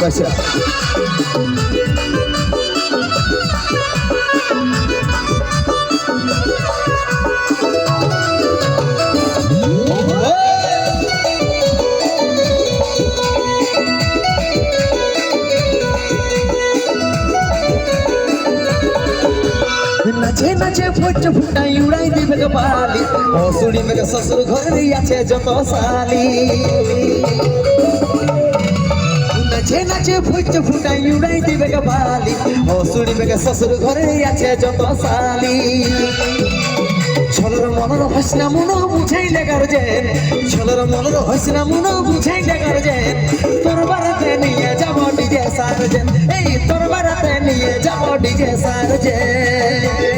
বাসা নাচে নাচে ফুট ফুটাই উড়াই দিবে বালি ও শুনি মেঘে শ্বশুর ঘরে আছে যত সালি নাচে নাচে ফুট ফুটাই উড়াই দিবে বালি ও শুনি মেঘে শ্বশুর ঘরে আছে যত সালি ছলর মনর হসনা মনো বুঝাইলে গার্জেন ছলর মনর হসনা মনো বুঝাইলে গার্জেন তোর বারাতে নিয়ে যাব ডিজে সার্জেন এই তোর বারাতে নিয়ে যাব ডিজে সার্জেন